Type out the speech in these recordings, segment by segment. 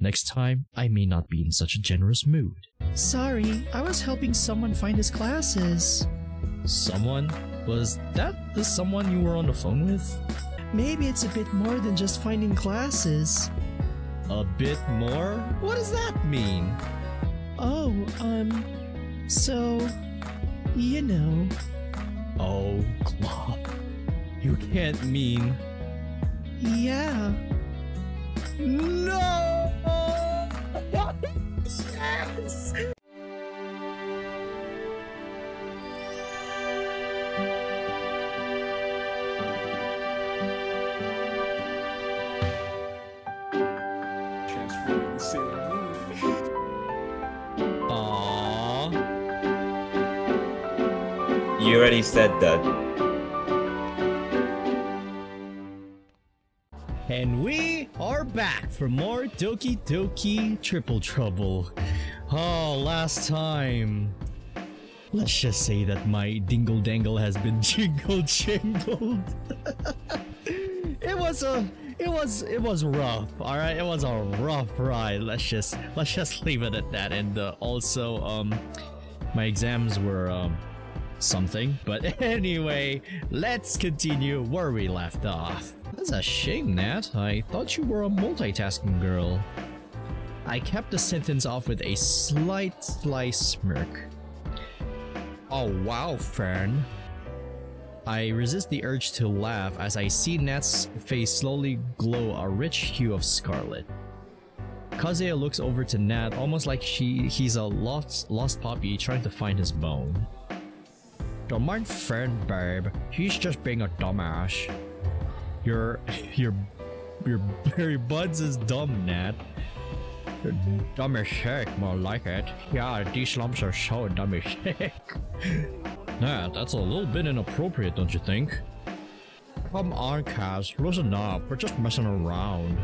Next time, I may not be in such a generous mood. Sorry, I was helping someone find his glasses. Someone? Was that the someone you were on the phone with? Maybe it's a bit more than just finding glasses. A bit more? What does that mean? Oh, so, you know. Oh, Claw. You can't mean... Yeah. No! Yes! Aww. You already said that. And we are back for more Doki Doki Triple Trouble. Oh, last time. Let's just say that my dingle dangle has been jingled. It was rough, alright? It was a rough ride. Let's just leave it at that. And also, my exams were something. But anyway, let's continue where we left off. That's a shame, Nat. I thought you were a multitasking girl. I kept the sentence off with a slight smirk. Oh wow, Fern. I resist the urge to laugh as I see Nat's face slowly glow a rich hue of scarlet. Kazuya looks over to Nat almost like he's a lost puppy trying to find his bone. Don't mind Fern, babe. He's just being a dumbass. Your buds is dumb, Nat. Dumb as heck, more like it. Yeah, these lumps are so dumb as heck. Nat, that's a little bit inappropriate, don't you think? Come on, Kaz, listen up. We're just messing around.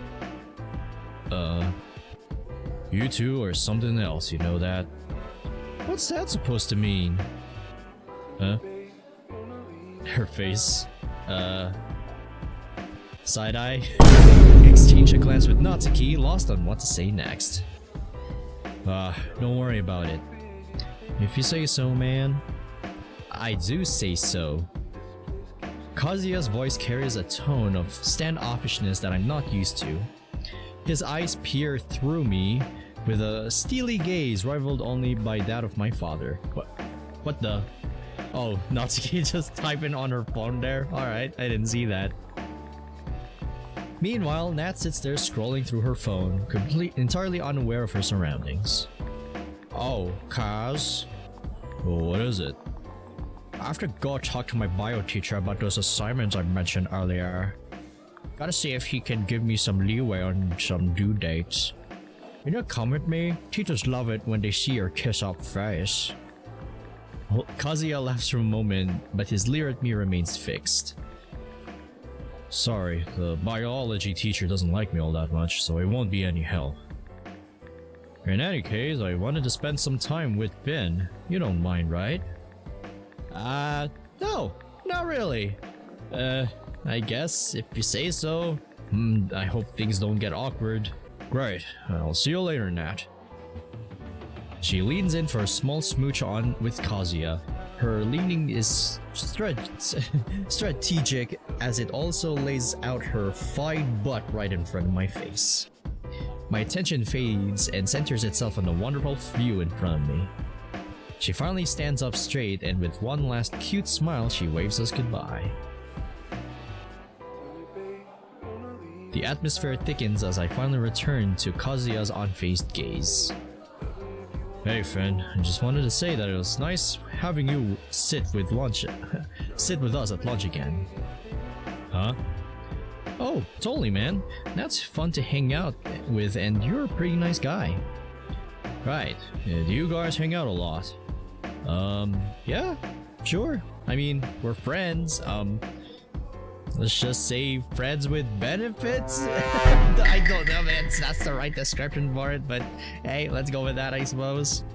You two are something else, you know that? What's that supposed to mean? Huh? Her face. Side-eye. Exchange a glance with Natsuki, lost on what to say next. Don't worry about it. If you say so, man. I do say so. Kazuya's voice carries a tone of standoffishness that I'm not used to. His eyes peer through me with a steely gaze rivaled only by that of my father. What the? Oh, Natsuki just typing on her phone there? Alright, I didn't see that. Meanwhile, Nat sits there scrolling through her phone, entirely unaware of her surroundings. Oh, Kaz? What is it? I have to go talk to my bio teacher about those assignments I mentioned earlier. Gotta see if he can give me some leeway on some due dates. You know, come with me? Teachers love it when they see your kiss-up face. Kazuya laughs for a moment, but his leer at me remains fixed. Sorry, the biology teacher doesn't like me all that much, so it won't be any help. In any case, I wanted to spend some time with Ben. You don't mind, right? No, not really. I guess, if you say so. I hope things don't get awkward. Great, I'll see you later, Nat. She leans in for a small smooch on with Kazuya. Her leaning is strategic as it also lays out her fine butt right in front of my face. My attention fades and centers itself on the wonderful view in front of me. She finally stands up straight and with one last cute smile she waves us goodbye. The atmosphere thickens as I finally return to Kazuya's unfazed gaze. Hey Finn, I just wanted to say that it was nice having you sit with us at lunch again. Huh? Oh, totally, man. That's fun to hang out with and you're a pretty nice guy. Right, do you guys hang out a lot? Yeah, sure. I mean, we're friends. Let's just say friends with benefits? I don't know, man. That's the right description for it, but hey, let's go with that, I suppose.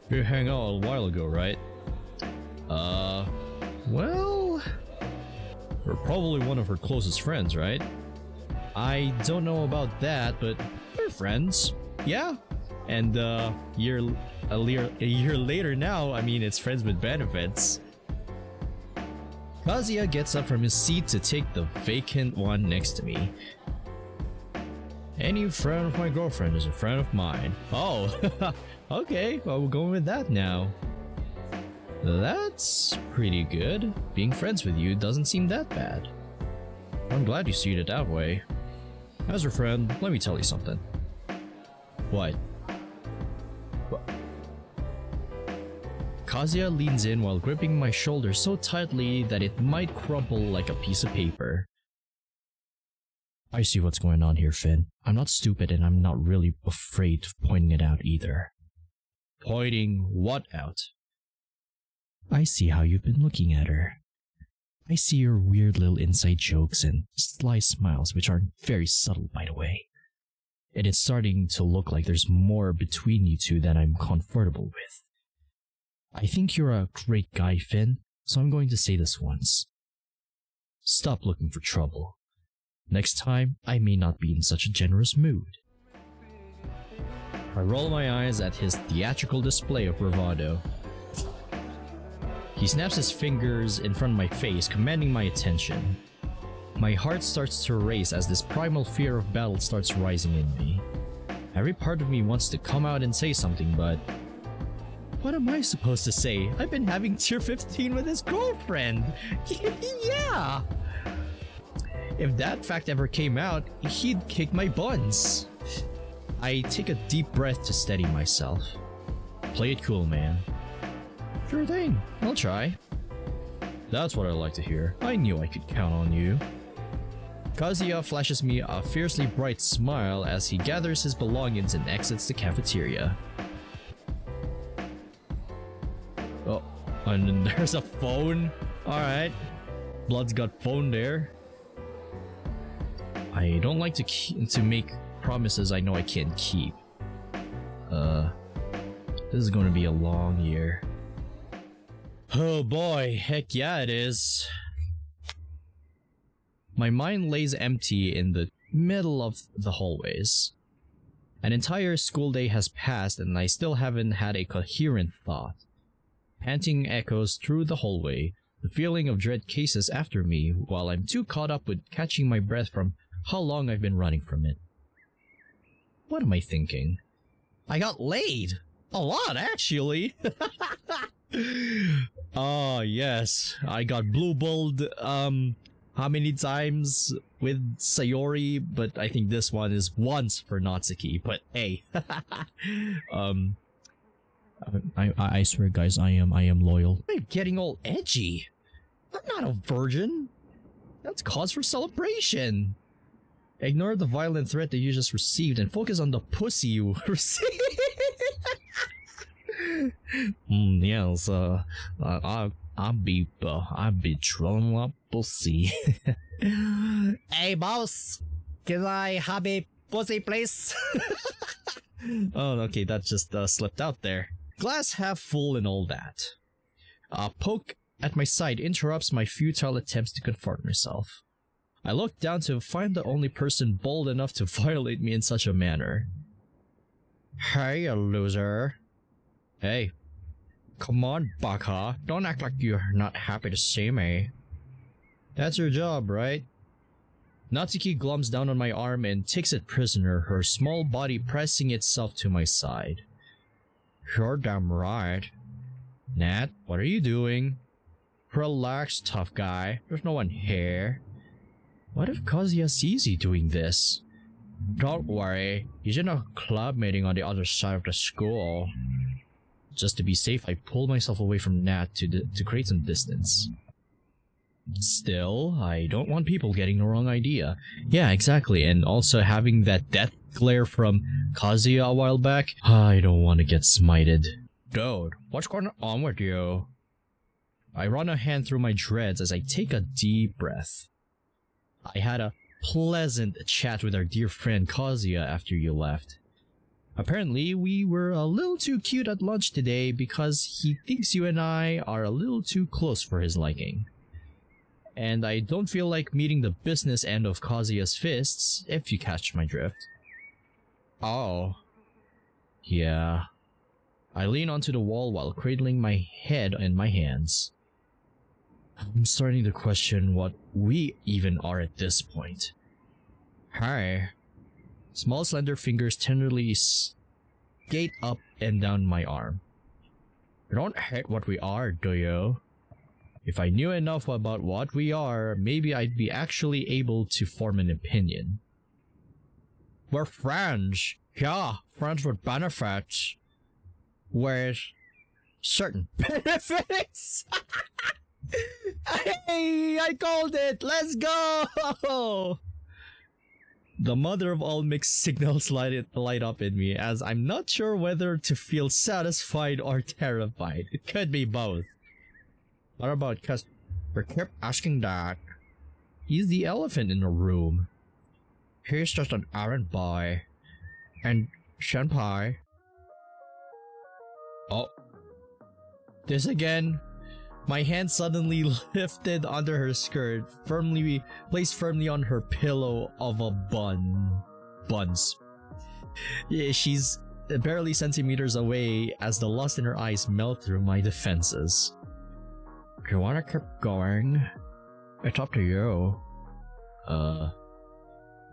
You hung out a while ago, right? Well... We're probably one of her closest friends, right? I don't know about that, but we're friends. Yeah. And a year later now, I mean, it's friends with benefits. Kazuya gets up from his seat to take the vacant one next to me. Any friend of my girlfriend is a friend of mine. Oh, okay, well, we're going with that now. That's pretty good. Being friends with you doesn't seem that bad. I'm glad you see it that way. As a friend, let me tell you something. What? Kazuya leans in while gripping my shoulder so tightly that it might crumple like a piece of paper. I see what's going on here, Finn. I'm not stupid and I'm not really afraid of pointing it out either. Pointing what out? I see how you've been looking at her. I see your weird little inside jokes and sly smiles, which aren't very subtle, by the way. And it's starting to look like there's more between you two than I'm comfortable with. I think you're a great guy, Finn, so I'm going to say this once. Stop looking for trouble. Next time, I may not be in such a generous mood. I roll my eyes at his theatrical display of bravado. He snaps his fingers in front of my face, commanding my attention. My heart starts to race as this primal fear of battle starts rising in me. Every part of me wants to come out and say something, but... what am I supposed to say? I've been having tier 15 with his girlfriend! Yeah! If that fact ever came out, he'd kick my buns. I take a deep breath to steady myself. Play it cool, man. Sure thing, I'll try. That's what I like to hear. I knew I could count on you. Kazuya flashes me a fiercely bright smile as he gathers his belongings and exits the cafeteria. Oh, and then there's a phone. Alright. Blood's got phone there. I don't like to make promises I know I can't keep. This is gonna be a long year. Oh boy, heck yeah it is. My mind lays empty in the middle of the hallways. An entire school day has passed and I still haven't had a coherent thought. Panting echoes through the hallway, the feeling of dread chases after me while I'm too caught up with catching my breath from how long I've been running from it. What am I thinking? I got laid! A lot, actually! Oh, yes. I got blue-balled, how many times with Sayori, but I think this one is once for Natsuki, but hey. I swear, guys, I am loyal. I'm getting all edgy. I'm not a virgin. That's cause for celebration. Ignore the violent threat that you just received and focus on the pussy you received. Yes, I'll be trolling up pussy. Hey, boss, can I have a pussy, please? Oh, okay, that just slipped out there. Glass half full and all that. A poke at my side interrupts my futile attempts to confront myself. I look down to find the only person bold enough to violate me in such a manner. Hey, you loser. Hey. Come on, baka. Don't act like you're not happy to see me. That's your job, right? Natsuki glums down on my arm and takes it prisoner, her small body pressing itself to my side. You're damn right. Nat, what are you doing? Relax, tough guy. There's no one here. What if Kazuya sees you doing this? Don't worry, he's in a club meeting on the other side of the school. Just to be safe, I pull myself away from Nat to create some distance. Still, I don't want people getting the wrong idea. Yeah, exactly, and also having that death glare from Kazuya a while back, I don't want to get smited. Dude, what's going on with you? I run a hand through my dreads as I take a deep breath. I had a pleasant chat with our dear friend Kazuya after you left. Apparently, we were a little too cute at lunch today because he thinks you and I are a little too close for his liking. and I don't feel like meeting the business end of Kazuya's fists, if you catch my drift. Oh. Yeah. I lean onto the wall while cradling my head in my hands. I'm starting to question what we even are at this point. Hi. Small slender fingers tenderly skate up and down my arm. You don't hate what we are, do you? If I knew enough about what we are, maybe I'd be actually able to form an opinion. We're friends. Yeah, friends with benefits. With certain benefits. Hey, I called it. Let's go. The mother of all mixed signals light up in me, as I'm not sure whether to feel satisfied or terrified. It could be both. What about we kept asking that? He's the elephant in the room. He's just an errand boy. And senpai. Oh. This again. My hand suddenly lifted under her skirt, placed firmly on her pillow of a buns. Yeah, she's barely centimeters away as the lust in her eyes melt through my defenses. Do you wanna keep going? It's up to you.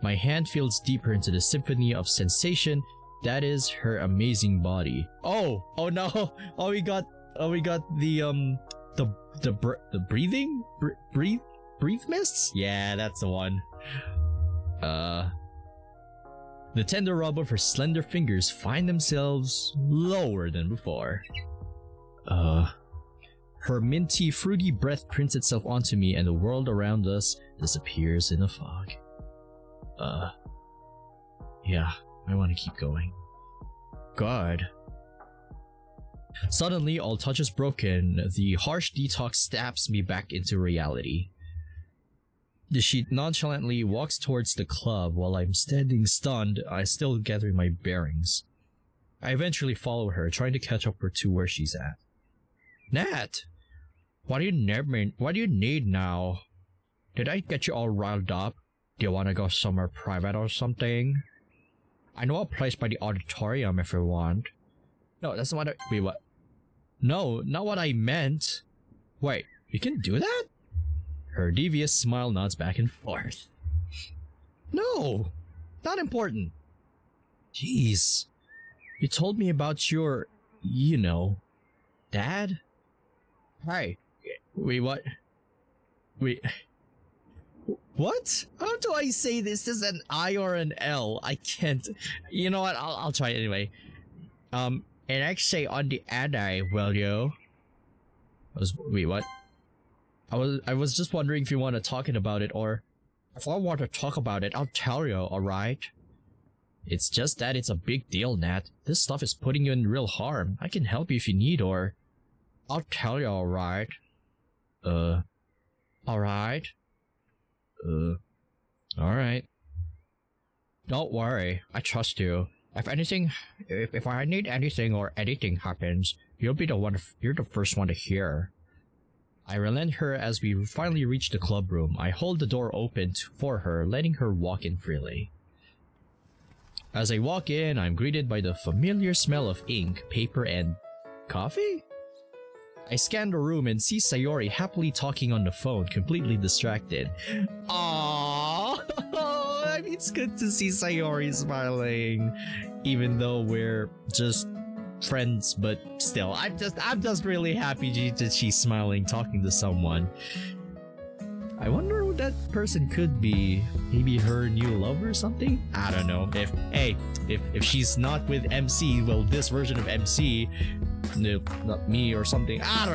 My hand feels deeper into the symphony of sensation that is her amazing body. Oh no! Oh, we got the breathing? Breathe mists? Yeah, that's the one. The tender rub of her slender fingers find themselves lower than before. Her minty, fruity breath prints itself onto me and the world around us disappears in a fog. Yeah, I want to keep going. God. Suddenly, all touch is broken. The harsh detox stabs me back into reality. She nonchalantly walks towards the club while I'm standing stunned, I still gathering my bearings. I eventually follow her, trying to catch up to where she's at. Nat! What do you need now? Did I get you all riled up? Do you want to go somewhere private or something? I know a place by the auditorium if you want. No, that's not what wait, what? No, not what I meant. Wait, you can do that? Her devious smile nods back and forth. No, not important. Jeez, you told me about your, you know, dad? Hi. Wait, what? Wait. What? How do I say this as an I or an L? I can't. You know what? I'll try it anyway. And I say on the ad, will you? Wait, what? I was just wondering if you want to talk about it, or if I want to talk about it, I'll tell you, alright? It's just that it's a big deal, Nat. This stuff is putting you in real harm. I can help you if you need, or I'll tell you, alright? Alright? Alright. Don't worry, I trust you. If anything, if I need anything or anything happens, you're the first one to hear. I relent her as we finally reach the club room. I hold the door open for her, letting her walk in freely. As I walk in, I'm greeted by the familiar smell of ink, paper, and coffee? I scan the room and see Sayori happily talking on the phone, completely distracted. Aww! I mean, it's good to see Sayori smiling, even though we're just friends, but still, I'm just really happy that she's smiling, talking to someone. I wonder who that person could be. Maybe her new lover or something? I don't know. If she's not with MC, well, this version of MC, no, not me or something. I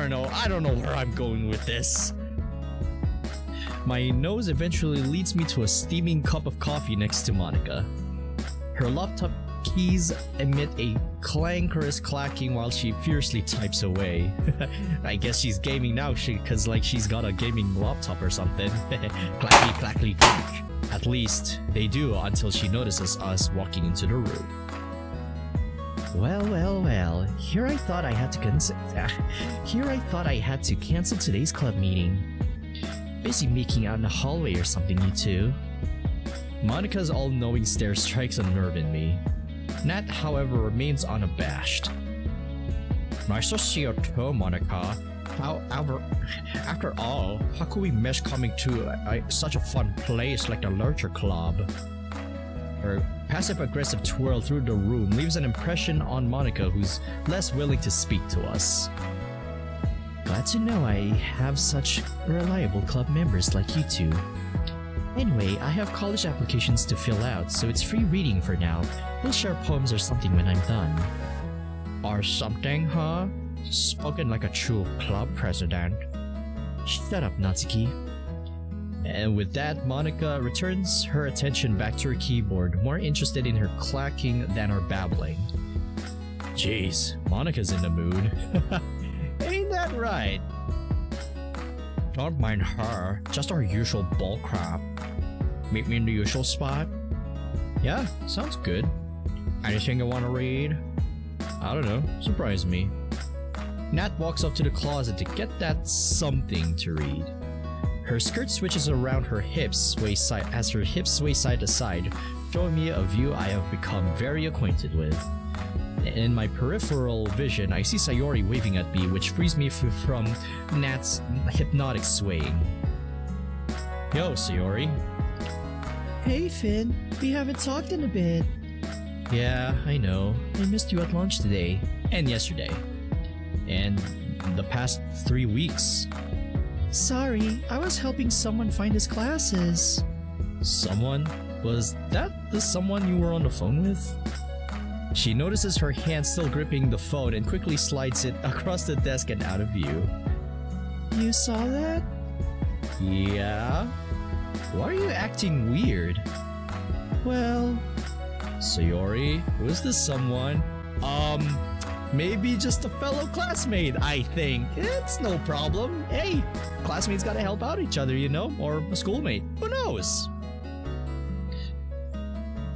don't know where I'm going with this. My nose eventually leads me to a steaming cup of coffee next to Monica. Her laptop keys emit a clankerous clacking while she fiercely types away. I guess she's gaming now, cause like she's got a gaming laptop or something. Clacky clackly clack. At least they do until she notices us walking into the room. Well, here I thought I had to cancel today's club meeting. busy making out in the hallway or something, you two. Monica's all-knowing stare strikes a nerve in me. Nat, however, remains unabashed. Nice to see you too, Monica. After all, how could we miss coming to such a fun place like the Lurcher Club? Her passive-aggressive twirl through the room leaves an impression on Monica, who's less willing to speak to us. Glad to know I have such reliable club members like you two. Anyway, I have college applications to fill out, so it's free reading for now. We'll share poems or something when I'm done. Or something, huh? Spoken like a true club president. Shut up, Natsuki. And with that, Monica returns her attention back to her keyboard, more interested in her clacking than her babbling. Jeez, Monica's in the mood. Ain't that right? Don't mind her, just our usual bull crap. Meet me in the usual spot? Yeah, sounds good. Anything you want to read? I don't know, surprise me. Nat walks up to the closet to get that something to read. Her skirt switches around her hips as her hips sway side to side, showing me a view I have become very acquainted with. In my peripheral vision, I see Sayori waving at me, which frees me from Nat's hypnotic swaying. Yo, Sayori. Hey, Finn. We haven't talked in a bit. Yeah, I know. I missed you at lunch today. And yesterday. And the past 3 weeks. Sorry, I was helping someone find his classes. Someone? Was that the someone you were on the phone with? She notices her hand still gripping the phone and quickly slides it across the desk and out of view. You saw that? Yeah? Why are you acting weird? Well... Sayori, who's this someone? Maybe just a fellow classmate, I think. It's no problem. Hey, classmates gotta help out each other, you know? Or a schoolmate. Who knows?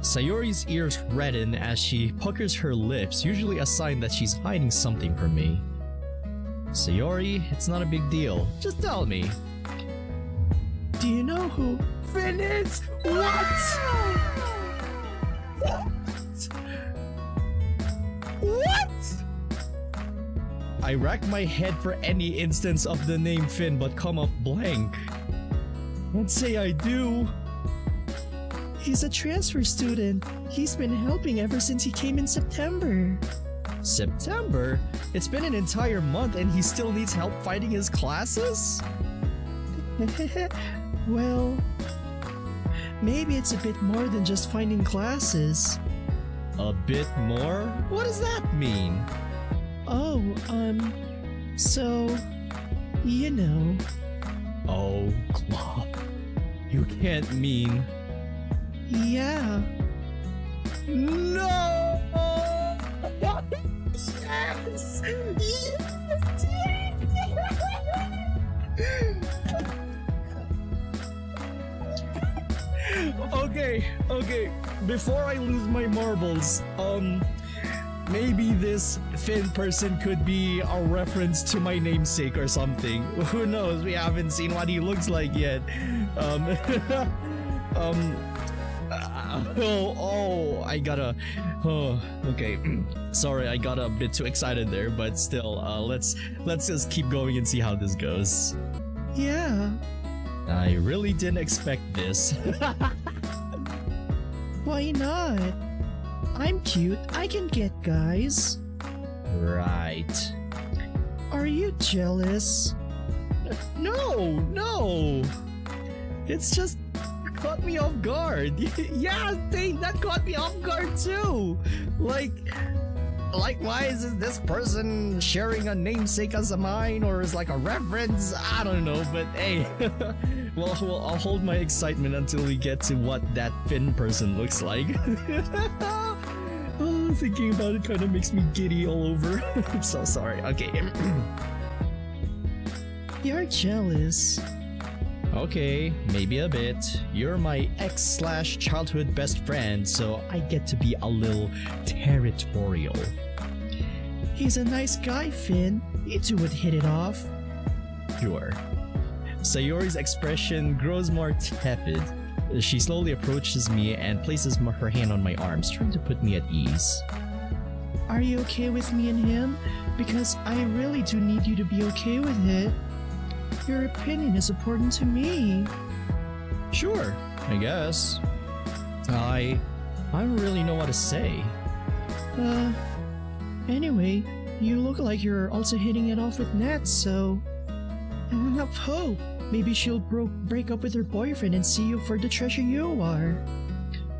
Sayori's ears redden as she puckers her lips, usually a sign that she's hiding something from me. Sayori, it's not a big deal. Just tell me. Do you know who Finn is? What? What? I rack my head for any instance of the name Finn but come up blank. Let's say I do. He's a transfer student. He's been helping ever since he came in September. September? It's been an entire month and he still needs help finding his classes? Well, maybe it's a bit more than just finding classes. A bit more? What does that mean? Oh, so, you know. Oh, Claw. You can't mean... Yeah. No! Yes! Okay. Before I lose my marbles, maybe this Finn person could be a reference to my namesake or something. Who knows? We haven't seen what he looks like yet. Okay. Sorry, I got a bit too excited there, but still, let's just keep going and see how this goes. Yeah. I really didn't expect this. Why not? I'm cute. I can get guys. Right. Are you jealous? No. It's just caught me off guard. Yeah, that caught me off guard too. Like why is this person sharing a namesake as a mine or is like a reference? I don't know, but hey. Well, I'll hold my excitement until we get to what that Finn person looks like. Oh, thinking about it kind of makes me giddy all over. I'm so sorry. Okay. You're jealous. Okay, maybe a bit. You're my ex/childhood best friend, so I get to be a little territorial. He's a nice guy, Finn. You two would hit it off. Sure. Sayori's expression grows more tepid. She slowly approaches me and places her hand on my arms, trying to put me at ease. Are you okay with me and him? Because I really do need you to be okay with it. Your opinion is important to me. Sure, I guess. I don't really know what to say. Anyway, you look like you're also hitting it off with Nat, so I have hope. Maybe she'll break up with her boyfriend and see you for the treasure you are.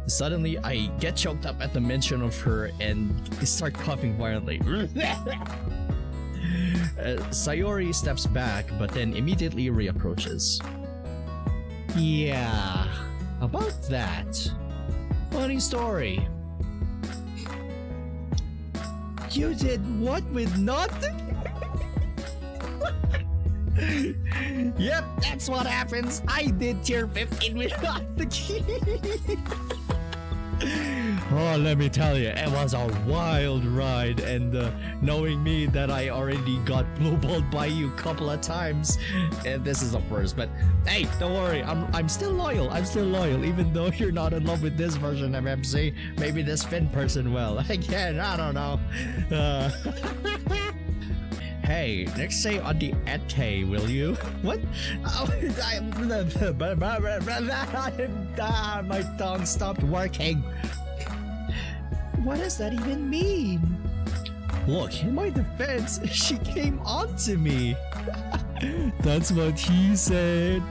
Suddenly, I get choked up at the mention of her and start coughing violently. Sayori steps back, but then immediately reapproaches. Yeah, about that. Funny story. You did what with nothing? Yep, that's what happens. I did tier 15 without the key. Oh, let me tell you, it was a wild ride, and knowing me that I already got blue-balled by you a couple of times, and this is the first, but hey, don't worry, I'm still loyal, even though you're not in love with this version of MC, maybe this Finn person will. Again, I don't know. Hey, next say on the ete, will you? What? Oh, my tongue stopped working. What does that even mean? Look, in my defense, she came on to me. That's what he said.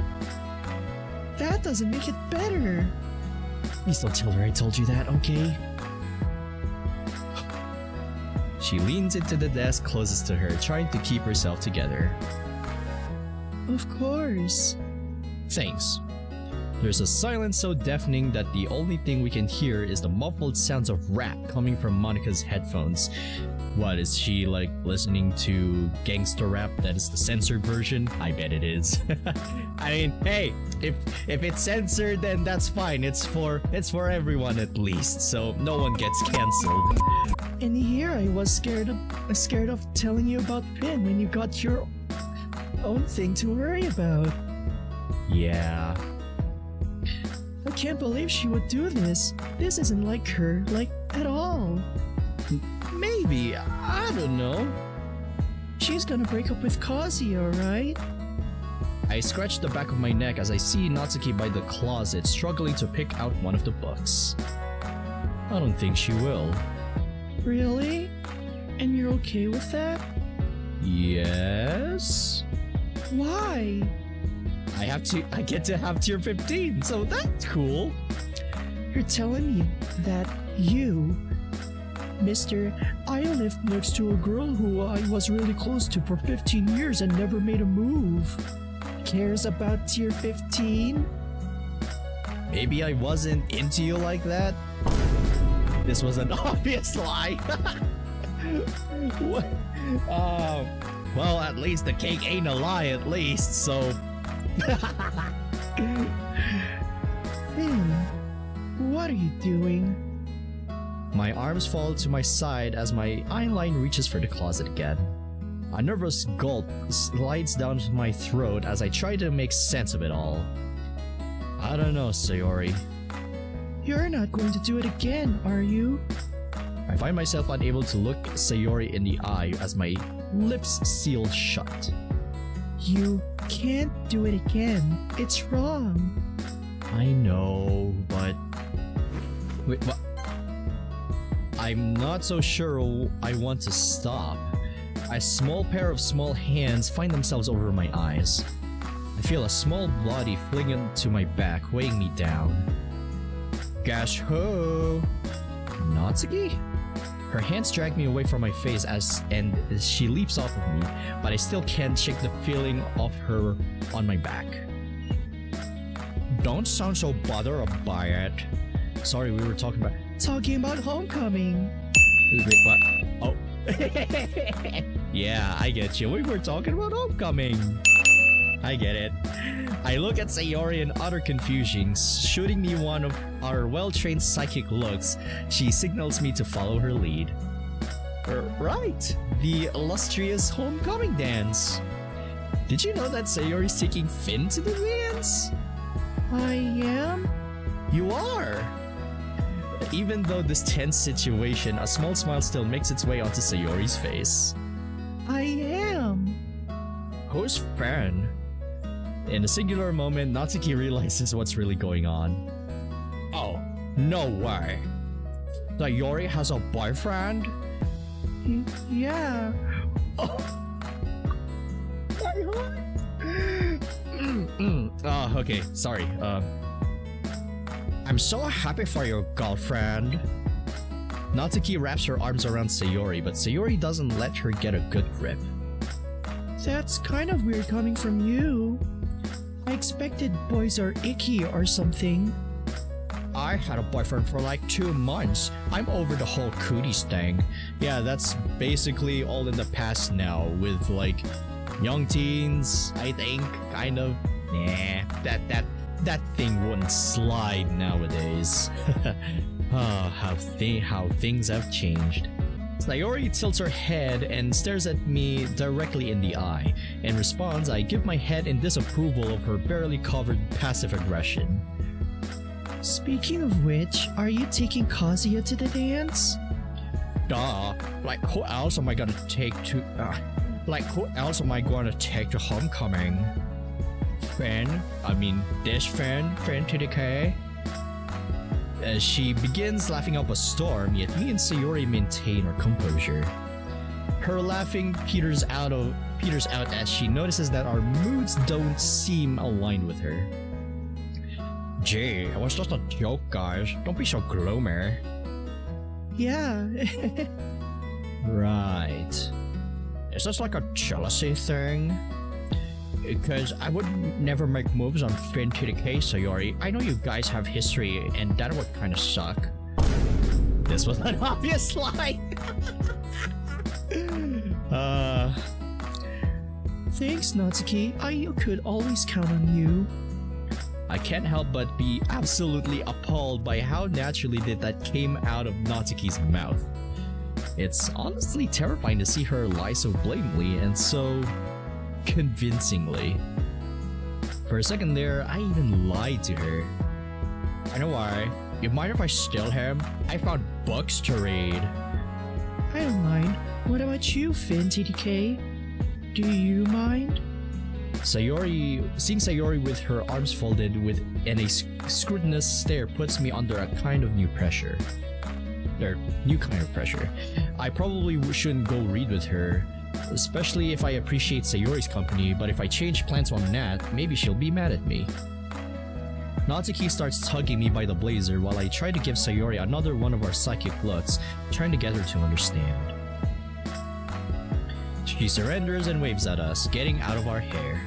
That doesn't make it better. Please don't tell her I told you that, okay? She leans into the desk closest to her, trying to keep herself together. Of course. Thanks. There's a silence so deafening that the only thing we can hear is the muffled sounds of rap coming from Monica's headphones. What, is she like listening to gangster rap that is the censored version? I bet it is. I mean, hey, if it's censored, then that's fine. It's for everyone at least, so no one gets cancelled. And here I was scared of telling you about Finn when you got your own thing to worry about. Yeah. I can't believe she would do this. This isn't like her, like, at all. Maybe, I don't know. She's gonna break up with Kazuya, right? I scratch the back of my neck as I see Natsuki by the closet struggling to pick out one of the books. I don't think she will. Really? And you're okay with that? Yes? Why? I get to have tier 15, so that's cool. You're telling me that you, Mr. I lived next to a girl who I was really close to for 15 years and never made a move, cares about tier 15? Maybe I wasn't into you like that? This was an obvious lie. What? Well, at least the cake ain't a lie, at least, so... Finn, what are you doing? My arms fall to my side as my eyeline reaches for the closet again. A nervous gulp slides down my throat as I try to make sense of it all. I don't know, Sayori. You're not going to do it again, are you? I find myself unable to look Sayori in the eye as my lips seal shut. You can't do it again. It's wrong. I know, but... Wait, what? I'm not so sure I want to stop. A small pair of small hands find themselves over my eyes. I feel a small body fling into my back, weighing me down. Gosh ho! Natsuki? Her hands drag me away from my face and she leaps off of me, but I still can't shake the feeling of her on my back. Don't sound so bothered by it. Sorry, we were talking about homecoming. Wait, what? Oh. Yeah, I get you. We were talking about homecoming. I get it. I look at Sayori in utter confusion, shooting me one of our well-trained psychic looks. She signals me to follow her lead. Right, the illustrious homecoming dance. Did you know that Sayori's taking Finn to the dance? I am? You are! Even though this tense situation, a small smile still makes its way onto Sayori's face. I am. Who's Finn? In a singular moment, Natsuki realizes what's really going on. Oh, no way. Sayori has a boyfriend? Yeah. Oh. Okay, sorry. I'm so happy for your girlfriend. Natsuki wraps her arms around Sayori, but Sayori doesn't let her get a good grip. That's kind of weird coming from you. I expected boys are icky or something. I had a boyfriend for like 2 months. I'm over the whole cooties thing. Yeah, that's basically all in the past now with like young teens, I think, kind of. Nah, that thing wouldn't slide nowadays. Oh, how things have changed. Sayori tilts her head and stares at me directly in the eye. In response, I give my head in disapproval of her barely covered passive aggression. Speaking of which, are you taking Kazuya to the dance? Duh. Like, who else am I gonna take to... who else am I gonna take to homecoming? Finn? I mean, this Finn to the K? As she begins laughing up a storm, yet me and Sayori maintain our composure. Her laughing peters out as she notices that our moods don't seem aligned with her. Gee, it was just a joke, guys. Don't be so gloomy. Yeah. Right. Is this like a jealousy thing? Because I would never make moves on Finn to the K, Sayori. I know you guys have history, and that would kind of suck. This was an obvious lie. Thanks, Natsuki. I could always count on you. I can't help but be absolutely appalled by how naturally that came out of Natsuki's mouth. It's honestly terrifying to see her lie so blatantly and so convincingly. For a second there, I even lied to her. I know why. You mind if I steal him? I found books to read. I don't mind. What about you, Finn TDK? Do you mind? Seeing Sayori with her arms folded and a scrutinous stare puts me under a kind of new pressure. New kind of pressure. I probably shouldn't go read with her, especially if I appreciate Sayori's company, but if I change plans on Nat, maybe she'll be mad at me. Natsuki starts tugging me by the blazer while I try to give Sayori another one of our psychic looks, trying to get her to understand. She surrenders and waves at us, getting out of our hair.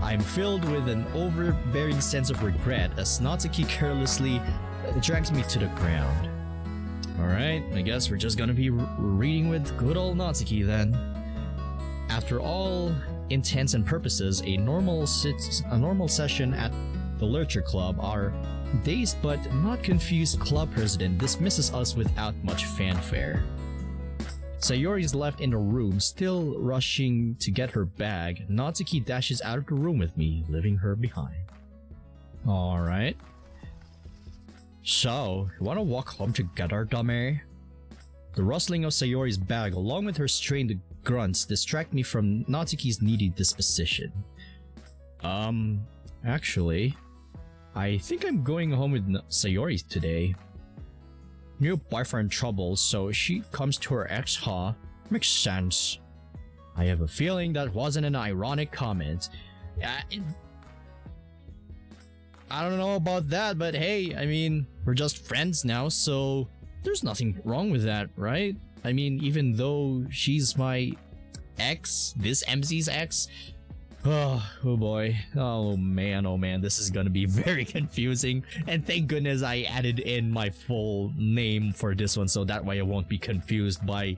I'm filled with an overbearing sense of regret as Natsuki carelessly drags me to the ground. Alright, I guess we're just gonna be reading with good old Natsuki then. After all intents and purposes, a normal session at the Literature Club, our dazed but not confused club president dismisses us without much fanfare. Sayori is left in the room, still rushing to get her bag. Natsuki dashes out of the room with me, leaving her behind. Alright. So, you wanna walk home together, dummy? The rustling of Sayori's bag, along with her strained grunts, distract me from Natsuki's needy disposition. Actually, I think I'm going home with Sayori today. New boyfriend trouble, so she comes to her ex, huh? Makes sense. I have a feeling that wasn't an ironic comment. I don't know about that, but hey, I mean, we're just friends now, so there's nothing wrong with that, right? I mean, even though she's my ex, this MC's ex. Oh boy. Oh man, this is gonna be very confusing. And thank goodness I added in my full name for this one, so that way I won't be confused by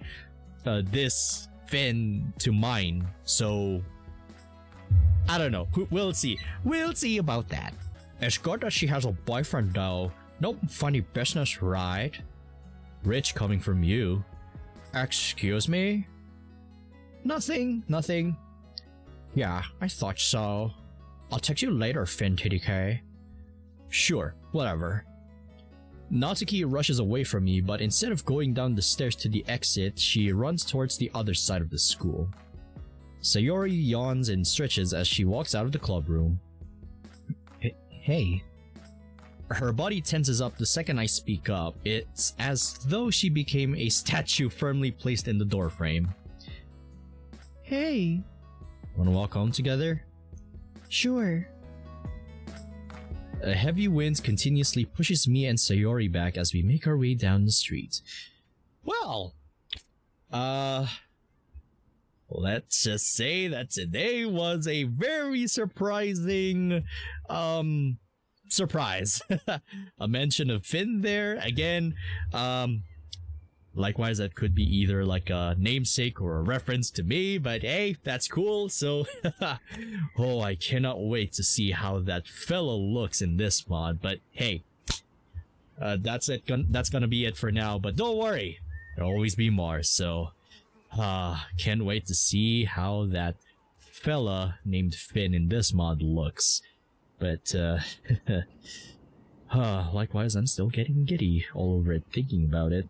this Finn to mine. So, I don't know. We'll see. We'll see about that. It's good that she has a boyfriend though. No funny business, right? Rich coming from you. Excuse me? Nothing. Yeah, I thought so. I'll text you later, Finn TDK. Sure, whatever. Natsuki rushes away from me, but instead of going down the stairs to the exit, she runs towards the other side of the school. Sayori yawns and stretches as she walks out of the club room. Hey. Her body tenses up the second I speak up. It's as though she became a statue firmly placed in the doorframe. Hey. Wanna walk home together? Sure. A heavy wind continuously pushes me and Sayori back as we make our way down the street. Well, let's just say that today was a very surprising, surprise. A mention of Finn there, again, likewise that could be either like a namesake or a reference to me, but hey, that's cool, so oh, I cannot wait to see how that fella looks in this mod, but hey, that's gonna be it for now, but don't worry, there'll always be more, so can't wait to see how that fella named Finn in this mod looks. But likewise, I'm still getting giddy all over it thinking about it.